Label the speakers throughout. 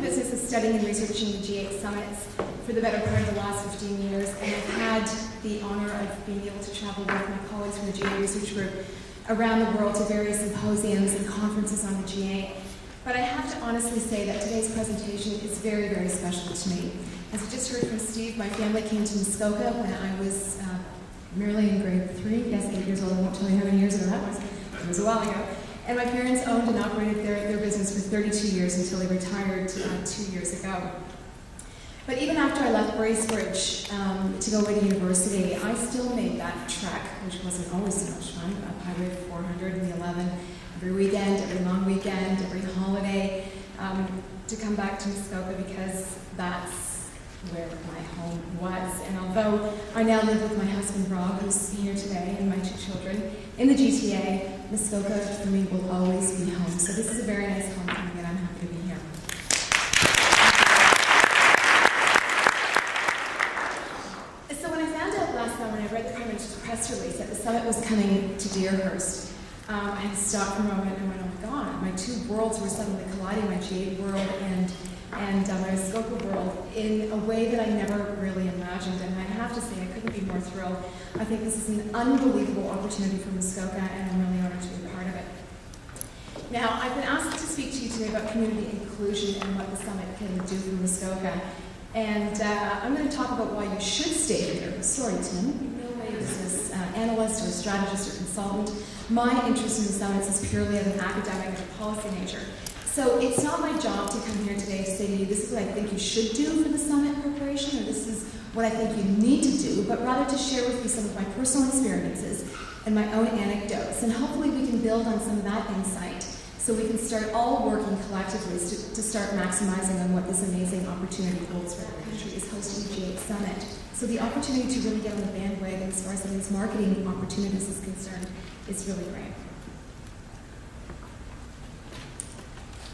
Speaker 1: business of studying and researching the G8 summits for the better part of the last 15 years, and I've had the honor of being able to travel with my colleagues from the G8 Reseach Group around the world to various symposiums and conferences on the G8. But I have to honestly say that today's presentation is very, very special to me. As you just heard from Steve, my family came to Muskoka when I was merely in grade 3, yes, 8 years old. I won't tell you how many years ago that was. It was a while ago. And my parents owned and operated their business for 32 years until they retired 2 years ago. But even after I left Bracebridge to go away to university, I still made that trek, which wasn't always so much fun, up Highway 400 and the 11, every weekend, every long weekend, every holiday, to come back to Muskoka because that's where my home was. And although I now live with my husband Rob, who's here today, and my 2 children in the GTA, Muskoka for me will always be home. So this is a very nice homecoming, and I'm happy to be here. So when I found out last summer, and I read the press release that the summit was coming to Deerhurst, I had to stop for a moment and went, oh my God, my 2 worlds were suddenly colliding, my G8 world and my Muskoka world, in a way that I never really imagined. And I have to say, I couldn't be more thrilled. I think this is an unbelievable opportunity for Muskoka, and I'm really honored to be a part of it. Now, I've been asked to speak to you today about community inclusion and what the summit can do for Muskoka. And I'm going to talk about why you should stay here. Sorry, Tim, in no way is this analyst or strategist or consultant. My interest in the summits is purely of an academic and policy nature. So it's not my job to come here today to say to you, this is what I think you should do for the summit preparation, or this is what I think you need to do, but rather to share with you some of my personal experiences and my own anecdotes. And hopefully we can build on some of that insight so we can start all working collectively to start maximizing on what this amazing opportunity holds for our country is hosting the G8 Summit. So the opportunity to really get on the bandwagon as far as these marketing opportunities is concerned is really great.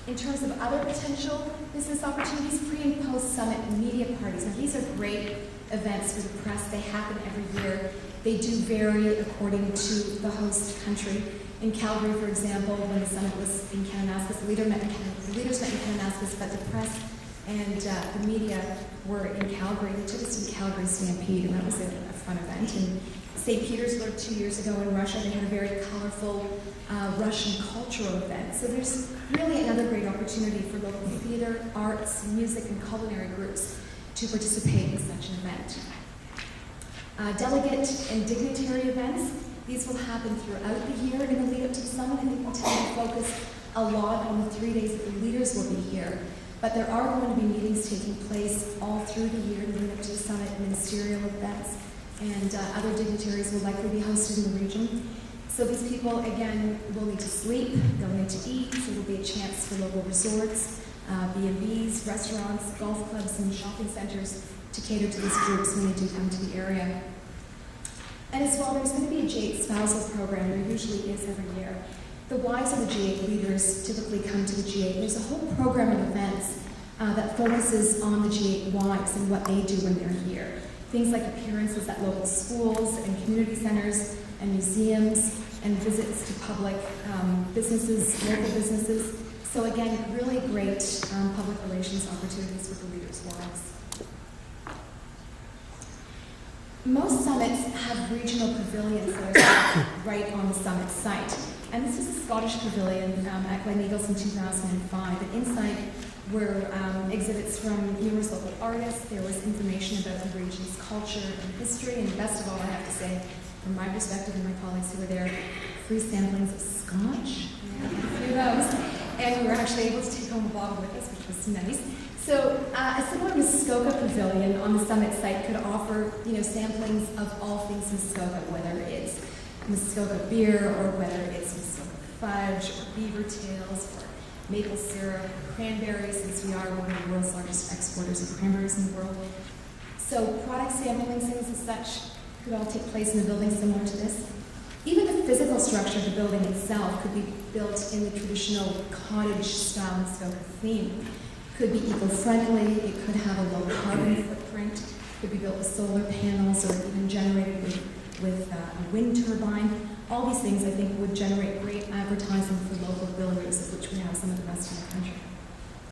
Speaker 1: In terms of other potential business opportunities, pre- and post-summit media parties. Now, these are great events for the press. They happen every year. They do vary according to the host country. In Calgary, for example, when the summit was in Kananaskis, the leaders met in Kananaskis, but the press and the media were in Calgary. They took us to the Calgary Stampede, and that was a fun event. And St. Petersburg 2 years ago in Russia, they had a very colorful Russian cultural event. So there's really another great opportunity for local theater, arts, music, and culinary groups to participate in such an event. Delegate and dignitary events, these will happen throughout the year in the lead up to the summit, and they will tend to focus a lot on the 3 days that the leaders will be here. But there are going to be meetings taking place all through the year leading up to the summit, ministerial events, and other dignitaries will likely be hosted in the region. So these people, again, will need to sleep, they'll need to eat, so there'll be a chance for local resorts, B&Bs, restaurants, golf clubs, and shopping centers to cater to these groups when they do come to the area. And as well, there's going to be a G8 spousal program. There usually is every year. The wives of the G8 leaders typically come to the G8. There's a whole program of events that focuses on the G8 wives and what they do when they're here. Things like appearances at local schools and community centers and museums and visits to public businesses, local businesses. So again, really great public relations opportunities with the leaders' wives. Most summits have regional pavilions that are right on the summit site. And this is a Scottish pavilion at Gleneagles in 2005. And inside were exhibits from numerous local artists. There was information about the region's culture and history. And best of all, I have to say, from my perspective and my colleagues who were there, free samplings of scotch. Yeah, a few of those. And we were actually able to take home a bottle with us, which was nice. So a similar Muskoka pavilion on the summit site could offer, samplings of all things Muskoka, whether it's Muskoka beer or whether it's Muskoka fudge or beaver tails or maple syrup, or cranberries, since we are one of the world's largest exporters of cranberries in the world. So product samplings, things and such could all take place in a building similar to this. Even the physical structure of the building itself could be built in the traditional cottage-style Muskoka theme. Could be eco-friendly, it could have a low carbon footprint, could be built with solar panels or even generated with a wind turbine. All these things, I think, would generate great advertising for local builders, of which we have some of the best in the country.